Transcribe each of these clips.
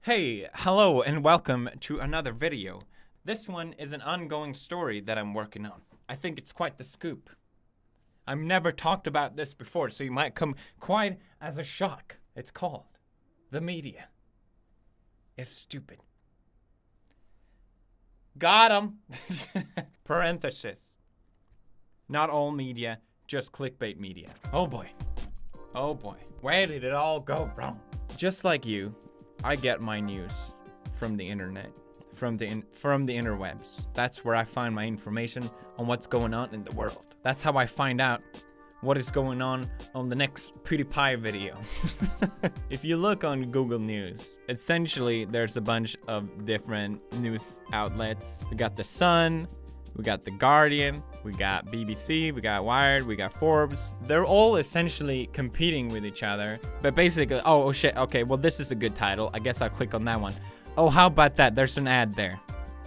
Hey, hello, and welcome to another video. This one is an ongoing story that I'm working on. I think it's quite the scoop. I've never talked about this before, so you might come quite as a shock. It's called The Media is Stupid. Got 'em! Parenthesis. Not all media, just clickbait media. Oh boy. Oh boy. Where did it all go wrong? Just like you, I get my news from the internet, from the interwebs. That's where I find my information on what's going on in the world. That's how I find out what is going on the next PewDiePie video. If you look on Google News, essentially there's a bunch of different news outlets. We got The Sun, we got The Guardian, we got BBC, we got Wired, we got Forbes. They're all essentially competing with each other. But basically, oh shit, okay, well this is a good title. I guess I'll click on that one. Oh, how about that? There's an ad there.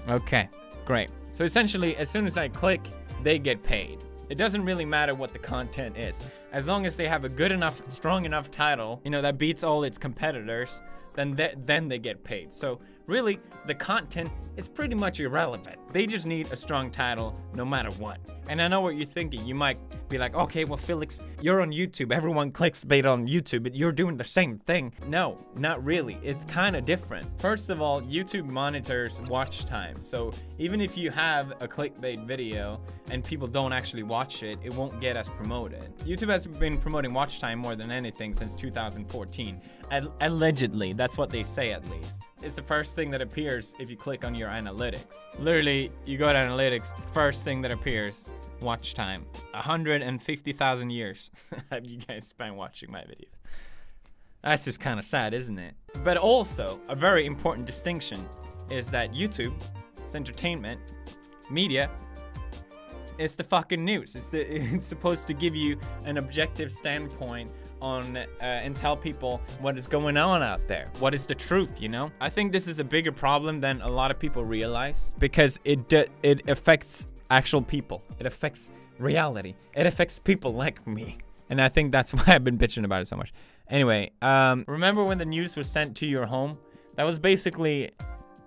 Okay, great. So essentially, as soon as I click, they get paid. It doesn't really matter what the content is. As long as they have a good enough, strong enough title, you know, that beats all its competitors, then they get paid. So really, the content is pretty much irrelevant. They just need a strong title no matter what. And I know what you're thinking. You might be like, okay, well, Felix, you're on YouTube. Everyone clicks bait on YouTube, but you're doing the same thing. No, not really. It's kind of different. First of all, YouTube monitors watch time. So even if you have a clickbait video and people don't actually watch it, it won't get as promoted. YouTube has been promoting watch time more than anything since 2014. Allegedly, that's what they say at least. It's the first thing that appears if you click on your analytics. Literally, you go to analytics, first thing that appears, watch time. 150,000 years have you guys spent watching my videos. That's just kind of sad, isn't it? But also, a very important distinction is that YouTube, it's entertainment, media, it's the fucking news. It's supposed to give you an objective standpoint on and tell people what is going on out there. What is the truth, you know? I think this is a bigger problem than a lot of people realize because it affects actual people. It affects reality. It affects people like me. And I think that's why I've been bitching about it so much. Anyway, remember when the news was sent to your home? That was basically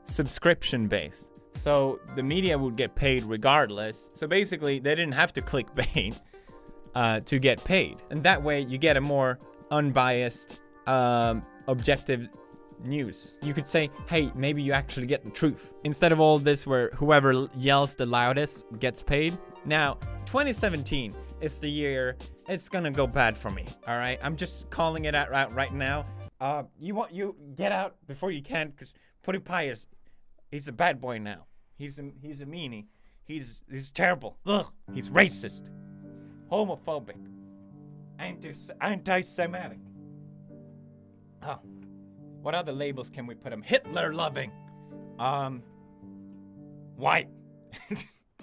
subscription based. So the media would get paid regardless. So basically, they didn't have to clickbait to get paid. And that way, you get a more unbiased, objective news. You could say, hey, maybe you actually get the truth. Instead of all this where whoever yells the loudest gets paid. Now, 2017 is the year it's gonna go bad for me, all right? I'm just calling it out right now. You get out before you can, because PewDiePie he's a bad boy now. He's a meanie. He's terrible. Ugh. He's racist, homophobic, anti-Semitic. Oh, what other labels can we put him? Hitler-loving. White.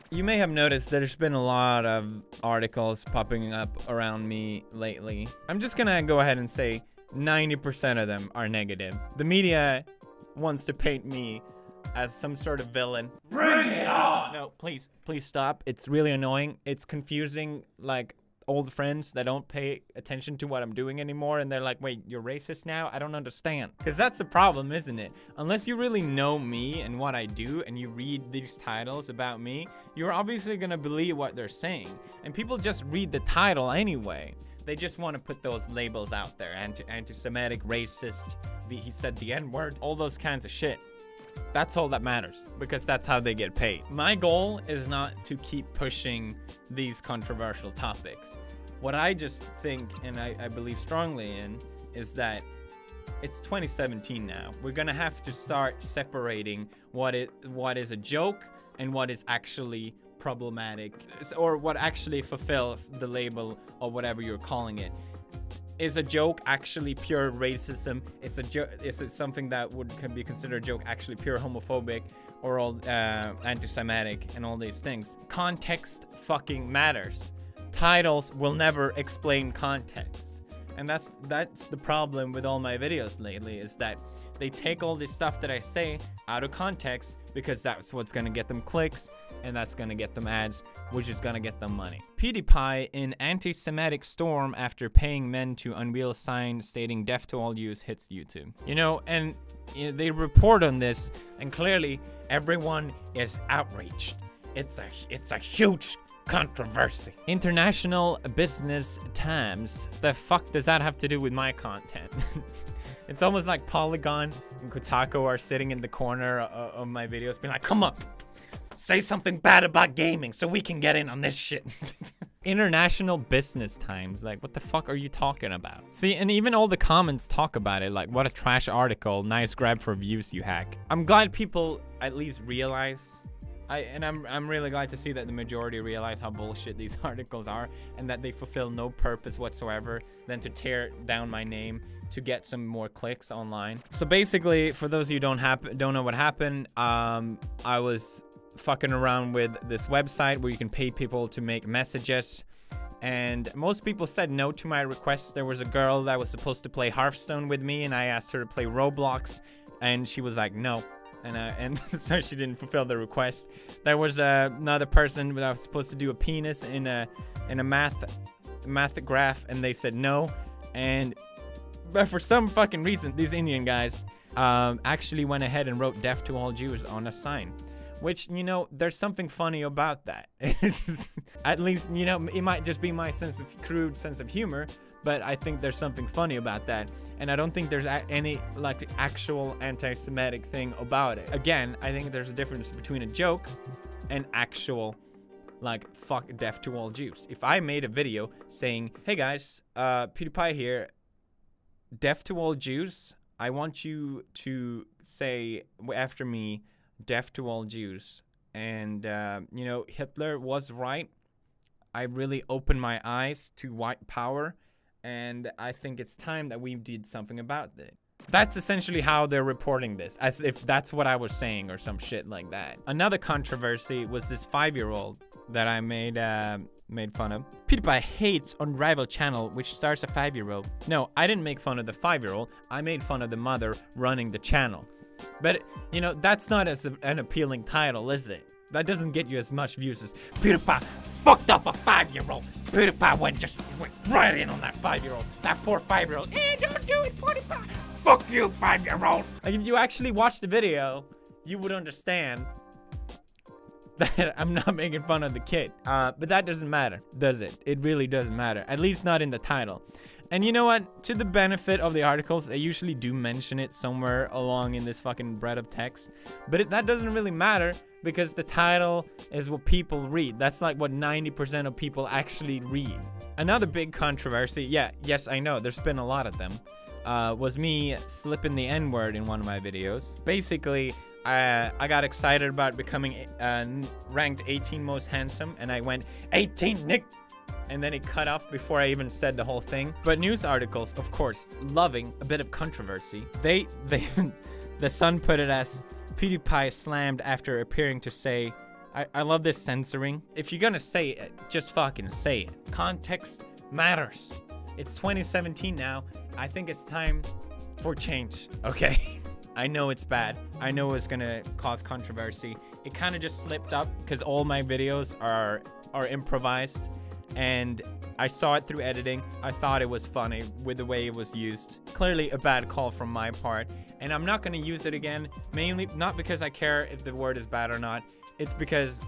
You may have noticed that there's been a lot of articles popping up around me lately. I'm just gonna go ahead and say 90% of them are negative. The media wants to paint me as some sort of villain. Bring it on! No, please stop. It's really annoying. It's confusing, like, old friends that don't pay attention to what I'm doing anymore, and they're like, wait, you're racist now? I don't understand. Because that's the problem, isn't it? Unless you really know me and what I do, and you read these titles about me, you're obviously gonna believe what they're saying. And people just read the title anyway. They just want to put those labels out there. Anti-Semitic, racist, he said the N-word, all those kinds of shit. That's all that matters, because that's how they get paid. My goal is not to keep pushing these controversial topics. What I just think, and I believe strongly in, is that it's 2017 now. We're gonna have to start separating what is a joke and what is actually problematic, or what actually fulfills the label or whatever you're calling it. Is a joke actually pure racism? Is it something that can be considered a joke actually pure homophobic or all anti-Semitic and all these things? Context fucking matters. Titles will never explain context. And that's the problem with all my videos lately, is that They take all this stuff that I say out of context because that's what's gonna get them clicks and that's gonna get them ads, which is gonna get them money. PewDiePie in anti-Semitic storm after paying men to unveil sign stating death to all Jews hits YouTube. And they report on this, and clearly everyone is outraged. It's a huge controversy. International Business Times. The fuck does that have to do with my content? It's almost like Polygon and Kotaku are sitting in the corner of my videos being like, come on, say something bad about gaming so we can get in on this shit. International Business Times. Like, what the fuck are you talking about? See, and even all the comments talk about it. Like, what a trash article. Nice grab for views, you hack. I'm glad people at least realize. I'm really glad to see that the majority realize how bullshit these articles are and that they fulfill no purpose whatsoever than to tear down my name to get some more clicks online. So basically, for those of you who don't know what happened, I was fucking around with this website where you can pay people to make messages, and most people said no to my requests. There was a girl that was supposed to play Hearthstone with me, and I asked her to play Roblox, and she was like, no. And so she didn't fulfill the request. There was another person that was supposed to do a penis in a math graph, and they said no. But for some fucking reason, these Indian guys actually went ahead and wrote "Death to all Jews" on a sign. Which, there's something funny about that. At least, it might just be my crude sense of humor, but I think there's something funny about that. And I don't think there's any, actual anti-Semitic thing about it. Again, I think there's a difference between a joke and actual, fuck death to all Jews. If I made a video saying, hey guys, PewDiePie here, death to all Jews, I want you to say after me, death to all Jews. And, Hitler was right. I really opened my eyes to white power. And I think it's time that we did something about it. That's essentially how they're reporting this, as if that's what I was saying or some shit like that. Another controversy was this 5-year-old that I made fun of. PewDiePie hates on rival channel which stars a 5-year-old. No, I didn't make fun of the 5-year-old. I made fun of the mother running the channel. But, that's not as an appealing title, is it? That doesn't get you as much views as PewDiePie fucked up a 5-year-old. PewDiePie went right in on that 5-year-old. That poor 5-year-old. Don't do it, PewDiePie. Fuck you, 5-year-old. Like, if you actually watched the video, you would understand that I'm not making fun of the kid. But that doesn't matter, does it? It really doesn't matter. At least not in the title. And you know what? To the benefit of the articles, I usually do mention it somewhere along in this fucking bread of text. But that doesn't really matter because the title is what people read. That's like what 90% of people actually read. Another big controversy, yes, I know, there's been a lot of them, was me slipping the N-word in one of my videos. Basically, I got excited about becoming ranked 18 most handsome, and I went, 18, Nick! And then it cut off before I even said the whole thing. But news articles, of course, loving a bit of controversy. The Sun put it as PewDiePie slammed after appearing to say, I love this censoring. If you're gonna say it, just fucking say it. Context matters. It's 2017 now. I think it's time for change, okay? I know it's bad. I know it's gonna cause controversy. It kind of just slipped up because all my videos are improvised. And I saw it through editing. I thought it was funny with the way it was used. Clearly a bad call from my part. And I'm not going to use it again, mainly not because I care if the word is bad or not. It's because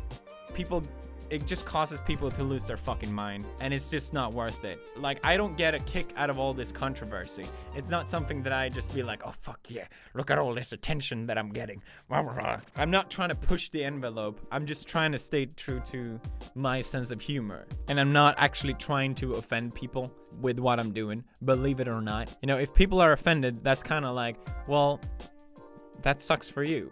it just causes people to lose their fucking mind. And it's just not worth it. Like, I don't get a kick out of all this controversy. It's not something that I just be like, oh, fuck yeah, look at all this attention that I'm getting. I'm not trying to push the envelope. I'm just trying to stay true to my sense of humor. And I'm not actually trying to offend people with what I'm doing, believe it or not. If people are offended, that's kind of like, well, that sucks for you.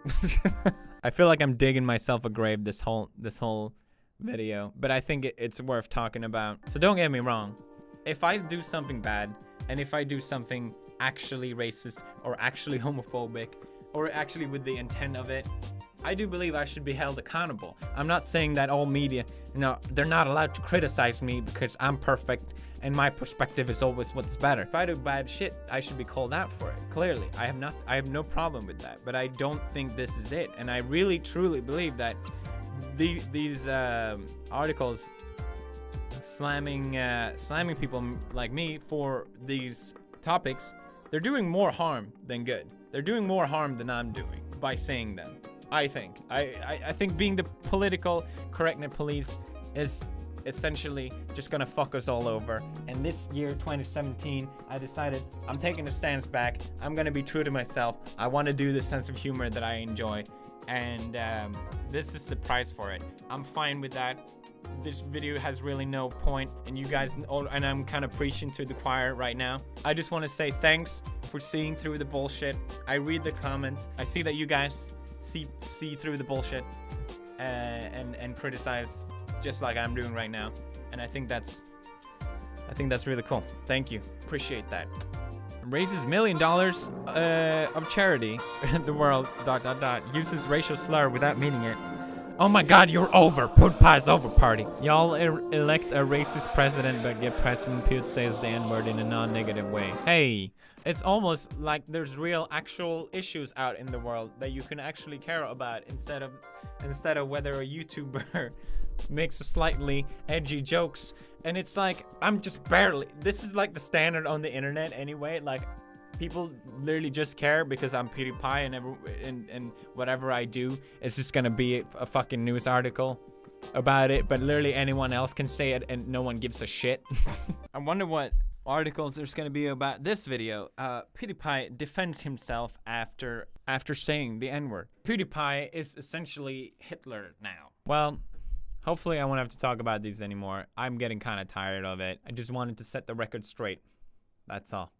I feel like I'm digging myself a grave this whole video, but I think it's worth talking about. So don't get me wrong, if I do something bad and if I do something actually racist or actually homophobic or actually with the intent of it, I do believe I should be held accountable. I'm not saying that all media, they're not allowed to criticize me because I'm perfect and my perspective is always what's better. If I do bad shit, I should be called out for it. Clearly, I have no problem with that, but I don't think this is it. And I really truly believe that these articles slamming people like me for these topics, they're doing more harm than good. They're doing more harm than I'm doing by saying them. I think. I think being the political correctness police is essentially just gonna fuck us all over. And this year, 2017, I decided I'm taking a stance back. I'm gonna be true to myself. I want to do the sense of humor that I enjoy, and this is the price for it. I'm fine with that. This video has really no point, and you guys, and I'm kind of preaching to the choir right now. I just want to say thanks for seeing through the bullshit. I read the comments. I see that you guys see through the bullshit and criticize just like I'm doing right now, and I think that's really cool. Thank you, appreciate that. Raises $1 million of charity. The world ... uses racial slur without meaning it. Oh my god, you're over. PewDiePie's over party. Y'all elect a racist president, but get pressed when Pewd says the N-word in a non-negative way. Hey, it's almost like there's real actual issues out in the world that you can actually care about instead of whether a YouTuber makes a slightly edgy jokes. And it's like, I'm just barely, this is like the standard on the internet anyway. Like, people literally just care because I'm PewDiePie, and whatever I do, it's just gonna be a fucking news article about it. But literally anyone else can say it, and no one gives a shit. I wonder what articles there's gonna be about this video. PewDiePie defends himself after saying the N-word. PewDiePie is essentially Hitler now. Well, hopefully I won't have to talk about these anymore. I'm getting kind of tired of it. I just wanted to set the record straight. That's all.